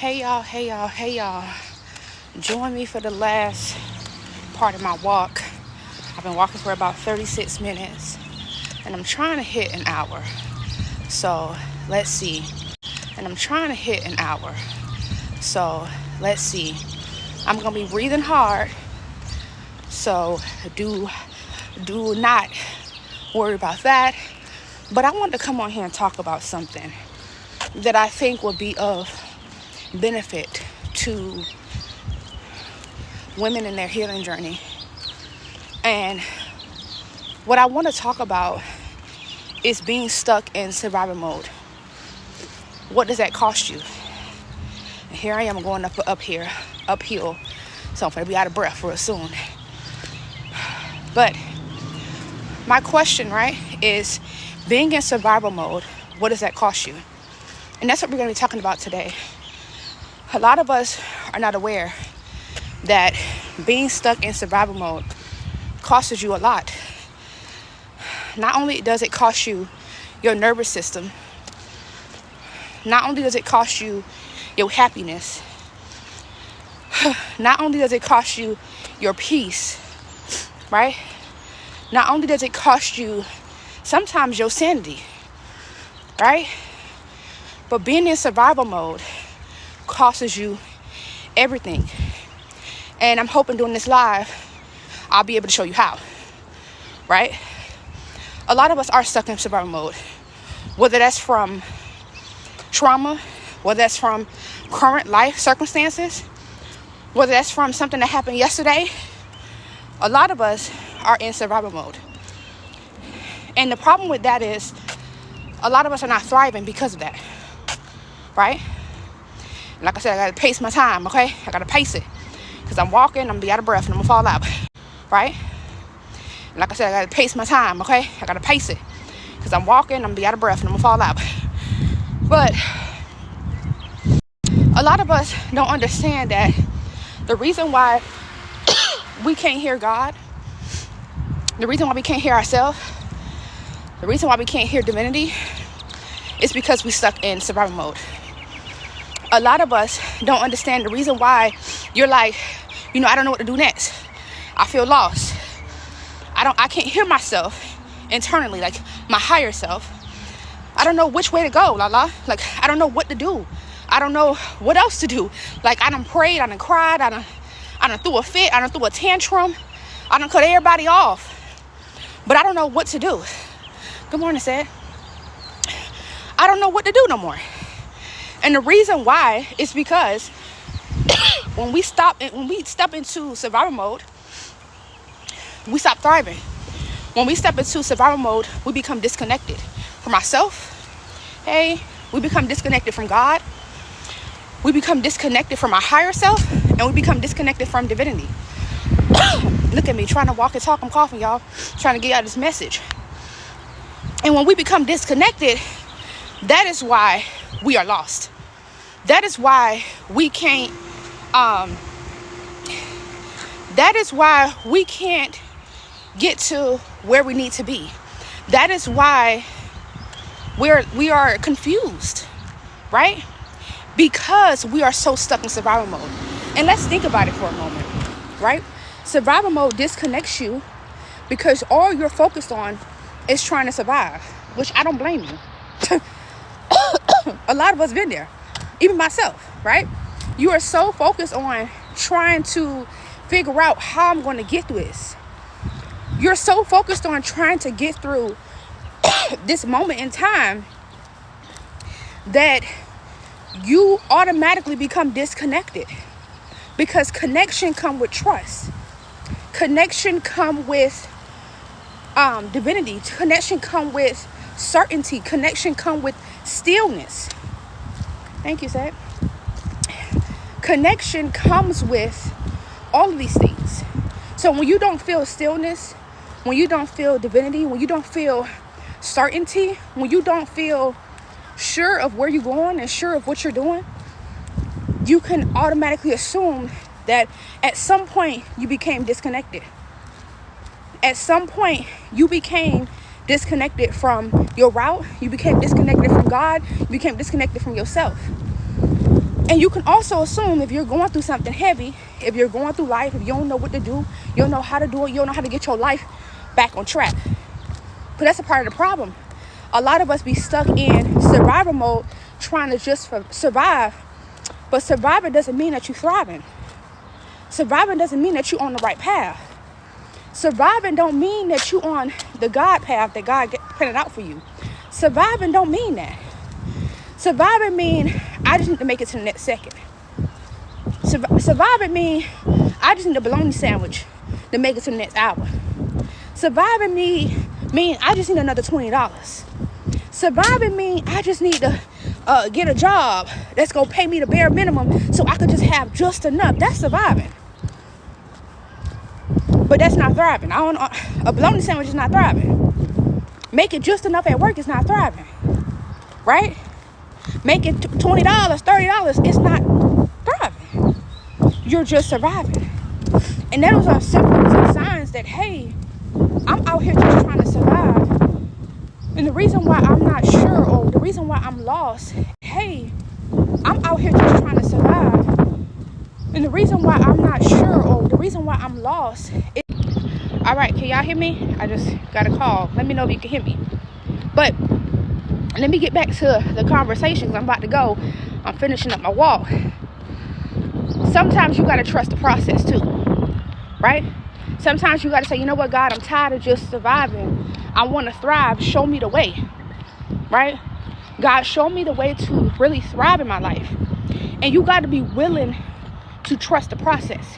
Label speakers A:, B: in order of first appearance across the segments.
A: Hey y'all. Join me for the last part of my walk. I've been walking for about 36 minutes and I'm trying to hit an hour. So let's see. And I'm trying to hit an hour. So let's see. I'm going to be breathing hard. So do not worry about that. But I wanted to come on here and talk about something that I think will be of benefit to women in their healing journey. And what I want to talk about is being stuck in survival mode. What does that cost you? And here I am going uphill. So I'm going to be out of breath real soon. But my question, right, is being in survival mode, what does that cost you? And that's what we're going to be talking about today. A lot of us are not aware that being stuck in survival mode costs you a lot. Not only does it cost you your nervous system, not only does it cost you your happiness, not only does it cost you your peace, right? Not only does it cost you sometimes your sanity, right? But being in survival mode costs you everything. And I'm hoping doing this live, I'll be able to show you how, right? A lot of us are stuck in survival mode, whether that's from trauma, whether that's from current life circumstances, whether that's from something that happened yesterday. A lot of us are in survival mode. And the problem with that is a lot of us are not thriving because of that, right? And like I said, I got to pace my time, okay? I got to pace it because I'm walking, I'm going to be out of breath and I'm going to fall out, right? And like I said, I got to pace my time, okay? I got to pace it because I'm walking, I'm going to be out of breath and I'm going to fall out. But a lot of us don't understand that the reason why we can't hear God, the reason why we can't hear ourselves, the reason why we can't hear divinity is because we're stuck in survival mode. A lot of us don't understand the reason why you're like, I don't know what to do next. I feel lost. I can't hear myself internally, like my higher self. I don't know which way to go, Lala. Like, I don't know what to do. I don't know what else to do. Like, I done prayed, I done cried, I done threw a fit, I done threw a tantrum, I done cut everybody off. But I don't know what to do. Good morning, Sid. I don't know what to do no more. And the reason why is because when we step into survival mode, we stop thriving. When we step into survival mode, we become disconnected from ourselves. We become disconnected from God. We become disconnected from our higher self, and we become disconnected from divinity. Look at me, trying to walk and talk. I'm coughing, y'all. Trying to get out this message. And when we become disconnected, that is why we are lost. That is why we can't. That is why we can't get to where we need to be. That is why we are confused, right? Because we are so stuck in survival mode. And let's think about it for a moment, right? Survival mode disconnects you because all you're focused on is trying to survive, which I don't blame you. A lot of us been there, even myself, right? You are so focused on trying to figure out how I'm going to get through this. You're so focused on trying to get through this moment in time that you automatically become disconnected, because connection come with trust. Connection come with divinity. Connection come with certainty. Connection come with stillness. Thank you, Seth. Connection comes with all of these things. So when you don't feel stillness, when you don't feel divinity, when you don't feel certainty, when you don't feel sure of where you're going and sure of what you're doing, you can automatically assume that at some point you became disconnected. At some point you became disconnected from your route. You became disconnected from God. You became disconnected from yourself. And you can also assume if you're going through something heavy, if you're going through life, if you don't know what to do, you don't know how to do it, you don't know how to get your life back on track. But that's a part of the problem. A lot of us be stuck in survival mode trying to just survive. But surviving doesn't mean that you're thriving. Surviving doesn't mean that you're on the right path. Surviving don't mean that you're on the God path that God printed out for you. Surviving don't mean that. Surviving mean I just need to make it to the next second. Surviving mean I just need a bologna sandwich to make it to the next hour. Surviving mean I just need another $20. Surviving mean I just need to get a job that's gonna pay me the bare minimum so I could just have just enough. That's surviving. But that's not thriving. A bologna sandwich is not thriving. Making just enough at work is not thriving. Right? Making $20, $30 is not thriving. You're just surviving. And those are symptoms and signs that, hey, I'm out here just trying to survive. And the reason why I'm not sure, or the reason why I'm lost, hey, I'm out here just trying to survive. And the reason why I'm not sure, or the reason why I'm lost is... All right, can y'all hear me? I just got a call. Let me know if you can hear me. But let me get back to the conversation, because I'm about to go. I'm finishing up my walk. Sometimes you got to trust the process too, right? Sometimes you got to say, you know what, God, I'm tired of just surviving. I want to thrive. Show me the way, right? God, show me the way to really thrive in my life. And you got to be willing to trust the process.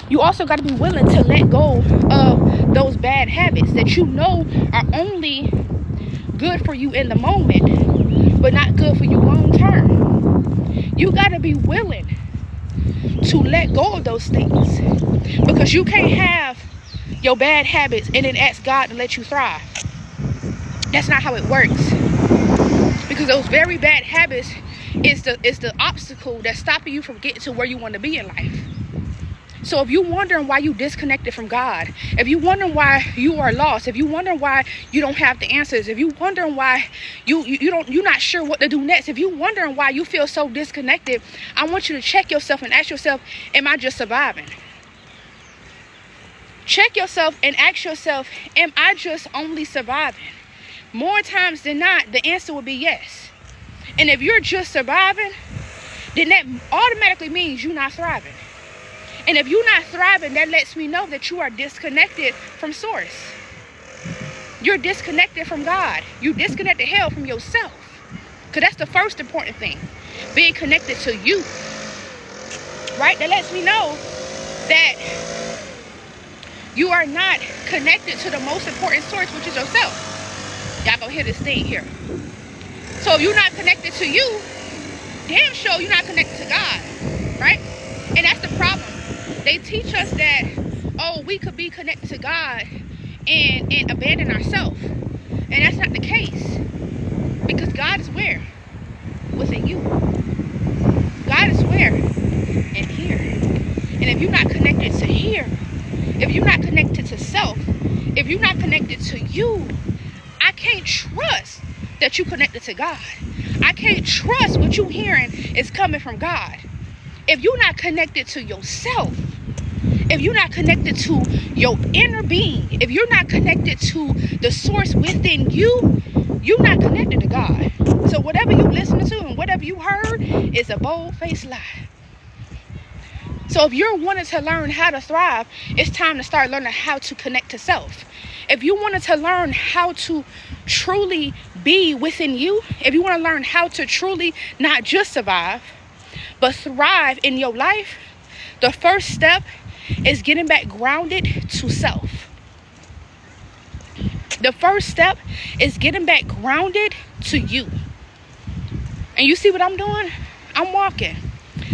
A: You also got to be willing to let go of those bad habits that you know are only good for you in the moment, but not good for you long term. You got to be willing to let go of those things, because you can't have your bad habits and then ask God to let you thrive. That's not how it works, because those very bad habits is the obstacle that's stopping you from getting to where you want to be in life. So if you're wondering why you disconnected from God, if you're wondering why you are lost, if you're wondering why you don't have the answers, if you're wondering why you're not sure what to do next, if you're wondering why you feel so disconnected, I want you to check yourself and ask yourself, am I just surviving? Check yourself and ask yourself, am I just only surviving? More times than not, the answer will be yes. And if you're just surviving, then that automatically means you're not thriving. And if you're not thriving, that lets me know that you are disconnected from source. You're disconnected from God. You disconnected hell from yourself. Because that's the first important thing. Being connected to you. Right? That lets me know that you are not connected to the most important source, which is yourself. Y'all gonna hear this thing here. So if you're not connected to you, damn sure you're not connected to God. Right? And that's the problem. They teach us that, oh, we could be connected to God and abandon ourselves. And that's not the case. Because God is where? Within you. God is where? In here. And if you're not connected to here, if you're not connected to self, if you're not connected to you, I can't trust that you're connected to God. I can't trust what you're hearing is coming from God. If you're not connected to yourself, if you're not connected to your inner being, if you're not connected to the source within you, you're not connected to God. So whatever you listen to and whatever you heard is a bold-faced lie. So if you're wanting to learn how to thrive, it's time to start learning how to connect to self. If you wanted to learn how to truly be within you, if you want to learn how to truly not just survive, but thrive in your life, the first step is getting back grounded to self. The first step is getting back grounded to you. And you see what I'm doing? I'm walking.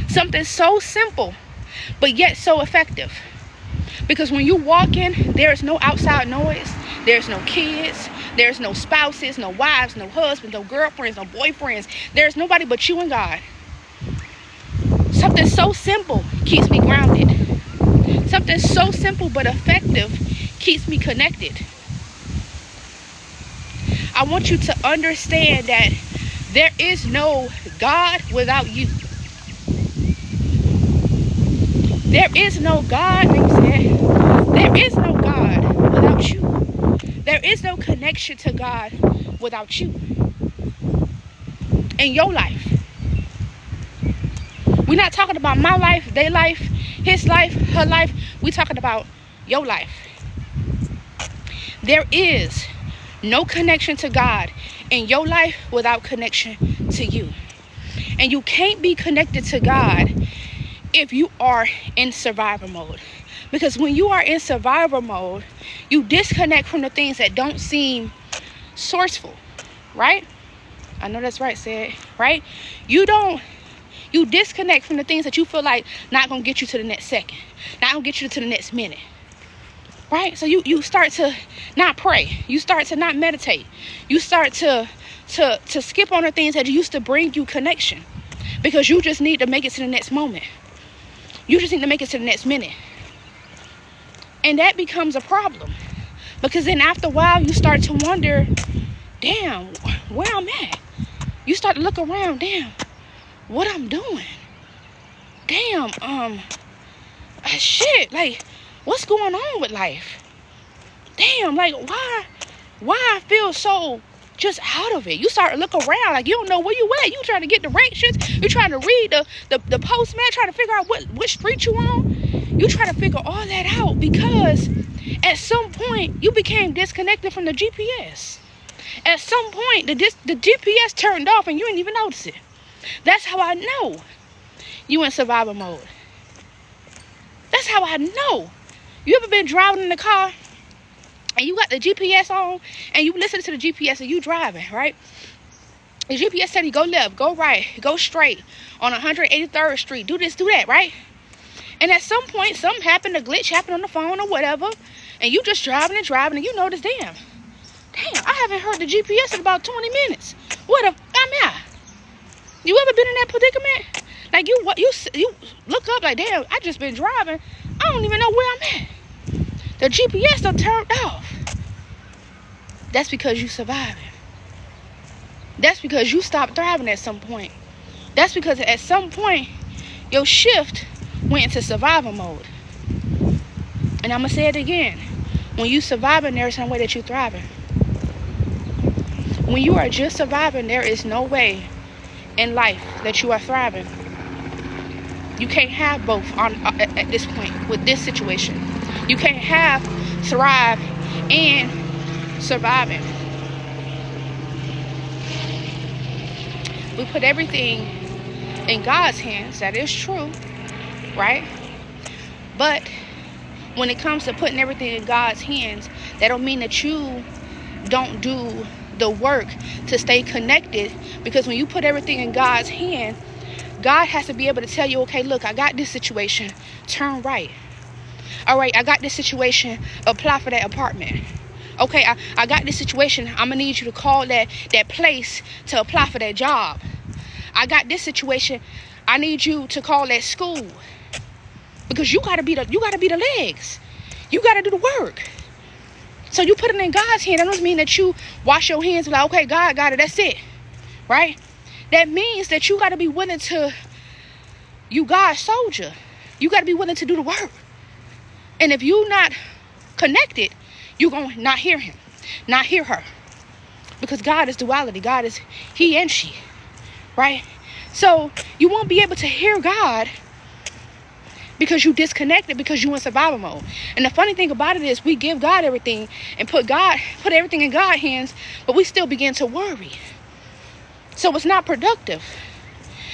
A: Something so simple, but yet so effective. Because when you walking, there's no outside noise. There's no kids. There's no spouses, no wives, no husbands, no girlfriends, no boyfriends. There's nobody but you and God. Something so simple keeps me grounded. Something so simple but effective keeps me connected. I want you to understand that there is no God without you. There is no God, they said. There is no God without you. There is no connection to God without you. In your life. We're not talking about my life, their life, his life, her life. We're talking about your life. There is no connection to God in your life without connection to you. And you can't be connected to God if you are in survival mode. Because when you are in survival mode, you disconnect from the things that don't seem sourceful, right? I know that's right, said, right? You disconnect from the things that you feel like not going to get you to the next second, not going to get you to the next minute, right? So you start to not pray. You start to not meditate. You start to skip on the things that used to bring you connection because you just need to make it to the next moment. You just need to make it to the next minute. And that becomes a problem because then after a while you start to wonder, damn, where I'm at. You start to look around, damn, what I'm doing. Damn, shit, like, what's going on with life? Damn, like, why I feel so just out of it? You start to look around, like, you don't know where you at. You trying to get directions. You trying to read the postman, trying to figure out what street you on. You try to figure all that out because at some point, you became disconnected from the GPS. At some point, the GPS turned off and you didn't even notice it. That's how I know you in survival mode. That's how I know. You ever been driving in the car and you got the GPS on and you listen to the GPS and you driving, right? The GPS said you go left, go right, go straight on 183rd Street. Do this, do that, right? And at some point, something happened, a glitch happened on the phone or whatever, and you just driving and you notice, damn, I haven't heard the GPS in about 20 minutes. What I'm at? You ever been in that predicament? Like you look up like, damn, I just been driving. I don't even know where I'm at. The GPS done turned off. That's because you surviving. That's because you stopped thriving at some point. That's because at some point, your shift went into survival mode. And I'm going to say it again. When you surviving, there's no way that you thriving. When you are just surviving, there is no way in life that you are thriving. You can't have both at this point with this situation. You can't have thrive and surviving. We put everything in God's hands. That is true, right? But when it comes to putting everything in God's hands, that don't mean that you don't do the work to stay connected. Because when you put everything in God's hand, God has to be able to tell you, okay, look, I got this situation, turn right. All right, I got this situation, apply for that apartment. Okay, I got this situation, I'm gonna need you to call that place to apply for that job. I got this situation, I need you to call that school. Because you gotta be the legs. You gotta do the work. So you put it in God's hand. That doesn't mean that you wash your hands and like, okay, God got it, that's it. Right? That means that you gotta be willing to, you God's soldier. You gotta be willing to do the work. And if you're not connected, you're gonna not hear him, not hear her. Because God is duality. God is he and she. Right? So you won't be able to hear God because you disconnected, because you in survival mode. And the funny thing about it is we give God everything and put everything in God's hands, but we still begin to worry. So it's not productive.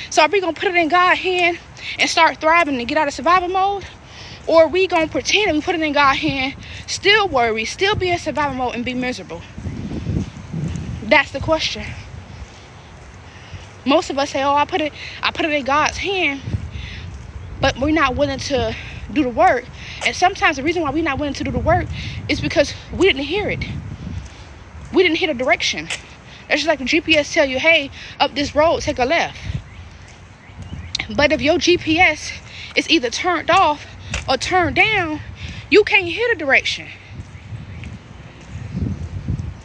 A: So are we going to put it in God's hand and start thriving and get out of survival mode? Or are we going to pretend that we put it in God's hand, still worry, still be in survival mode and be miserable? That's the question. Most of us say, oh, I put it in God's hand, but we're not willing to do the work. And sometimes the reason why we're not willing to do the work is because we didn't hear it. We didn't hear the direction. That's just like the GPS tell you, hey, up this road, take a left. But if your GPS is either turned off or turned down, you can't hear the direction.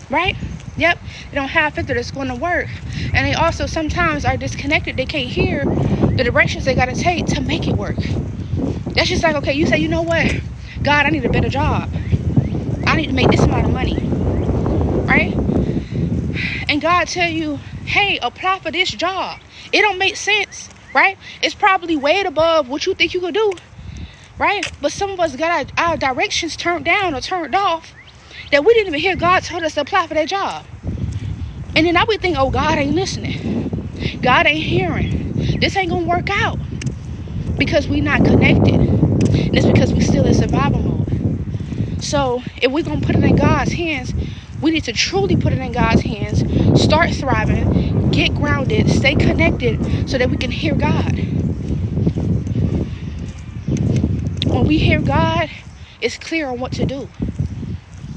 A: Right? Yep. They don't have filter that's going to work. And they also sometimes are disconnected. They can't hear the directions they got to take to make it work. That's just like, okay, you say, you know what, God, I need a better job. I need to make this amount of money, right? And God tell you, hey, apply for this job. It don't make sense, right? It's probably way above what you think you could do, right? But some of us got our directions turned down or turned off, that we didn't even hear God told us to apply for that job. And then now we think, oh, God ain't listening. God ain't hearing. This ain't gonna work out. Because we not connected. And it's because we still in survival mode. So if we're gonna put it in God's hands, we need to truly put it in God's hands, start thriving, get grounded, stay connected so that we can hear God. When we hear God, it's clear on what to do.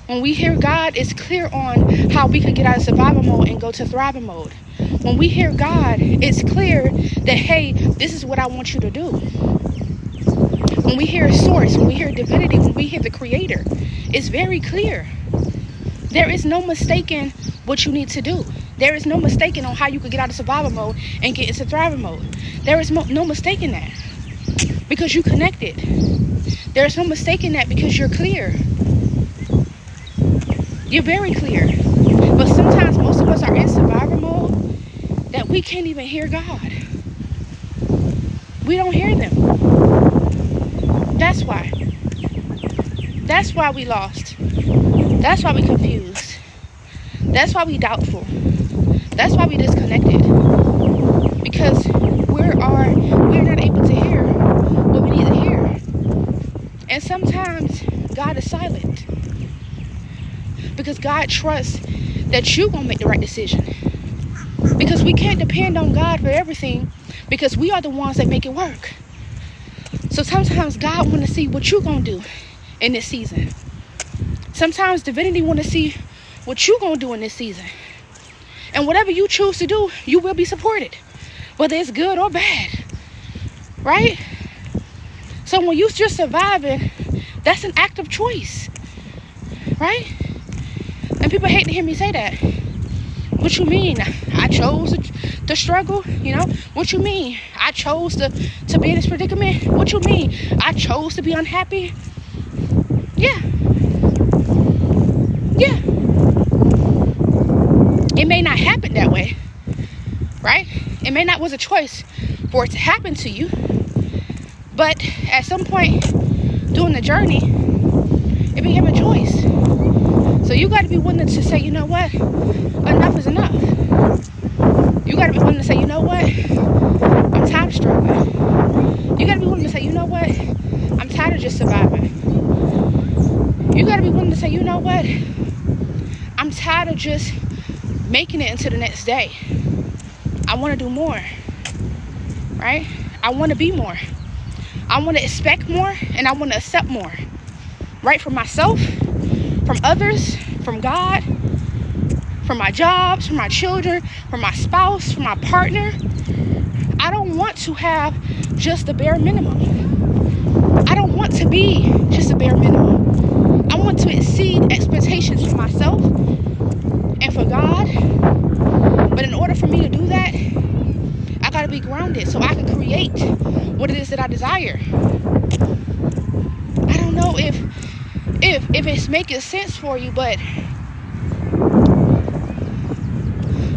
A: When we hear God, it's clear on how we can get out of survival mode and go to thriving mode. When we hear God, it's clear that, hey, this is what I want you to do. When we hear source, when we hear divinity, when we hear the creator, it's very clear. There is no mistaking what you need to do. There is no mistaking on how you could get out of survival mode and get into thriving mode. There is no mistaking that because you connected. There is no mistaking that because you're clear. You're very clear. But sometimes most of us are in survival mode that we can't even hear God. We don't hear them. That's why. That's why we lost. That's why we confused. That's why we doubtful. That's why we disconnected. Because we're not able to hear what we need to hear. And sometimes God is silent. Because God trusts that you're going to make the right decision. Because we can't depend on God for everything. Because we are the ones that make it work. So sometimes God want to see what you're going to do in this season. Sometimes divinity want to see what you're going to do in this season. And whatever you choose to do, you will be supported. Whether it's good or bad. Right? So when you're just surviving, that's an act of choice. Right? And people hate to hear me say that. What you mean? I chose to struggle? You know? What you mean? I chose to be in this predicament? What you mean? I chose to be unhappy? Yeah. Yeah. It may not happen that way. Right? It may not was a choice for it to happen to you. But at some point during the journey, it became a choice. So you got to be willing to say, you know what? Enough is enough. You got to be willing to say, you know what? I'm tired of struggling. You got to be willing to say, you know what? I'm tired of just surviving. You got to be willing to say, you know what? I'm tired of just making it into the next day. I want to do more. Right? I want to be more. I want to expect more and I want to accept more. Right? From myself, from others, from God, from my jobs, from my children, from my spouse, from my partner. I don't want to have just the bare minimum. I don't want to be just a bare minimum. I want to exceed expectations for myself and for God. But in order for me to do that, I got to be grounded so I can create what it is that I desire. I don't know if it's making sense for you, but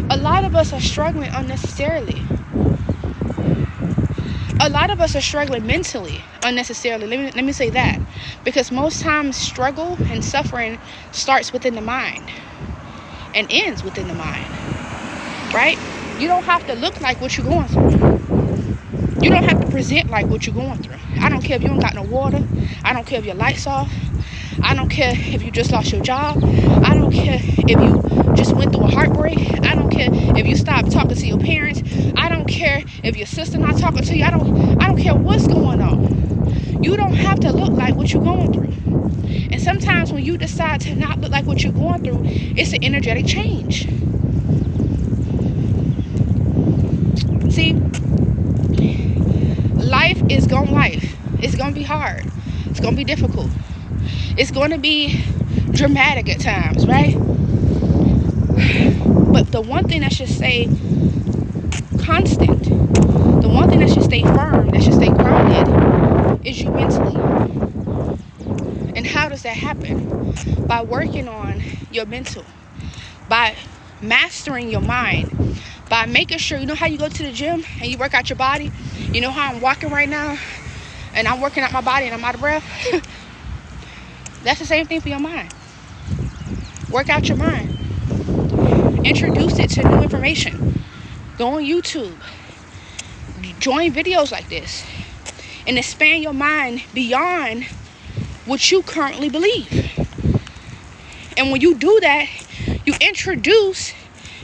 A: a lot of us are struggling unnecessarily. A lot of us are struggling mentally unnecessarily. Let me say that. Because most times struggle and suffering starts within the mind and ends within the mind. Right? You don't have to look like what you're going through. You don't have to present like what you're going through. I don't care if you don't got no water. I don't care if your light's off. I don't care if you just lost your job. I don't care if you just went through a heartbreak. I don't care if you stopped talking to your parents. I don't care if your sister not talking to you. I don't care what's going on. You don't have to look like what you're going through. And sometimes when you decide to not look like what you're going through, it's an energetic change. See, life is going life. It's going to be hard. It's going to be difficult. It's going to be dramatic at times, right? But the one thing that should stay constant, the one thing that should stay firm, that should stay grounded, is you mentally. And how does that happen? By working on your mental, by mastering your mind, by making sure, you know how you go to the gym and you work out your body? You know how I'm walking right now and I'm working out my body and I'm out of breath? That's the same thing for your mind. Work out your mind. Introduce it to new information. Go on YouTube. Join videos like this. And expand your mind beyond what you currently believe. And when you do that, you introduce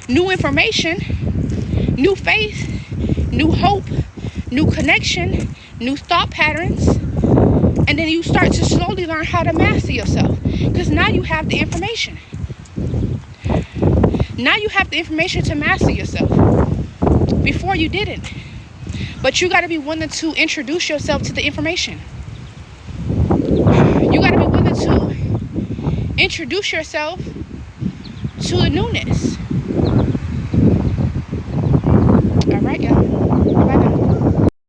A: new information, new faith, new hope, new connection, new thought patterns. And then you start to slowly learn how to master yourself. Because now you have the information. Now you have the information to master yourself. Before you didn't. But you got to be willing to introduce yourself to the information. You got to be willing to introduce yourself to the newness.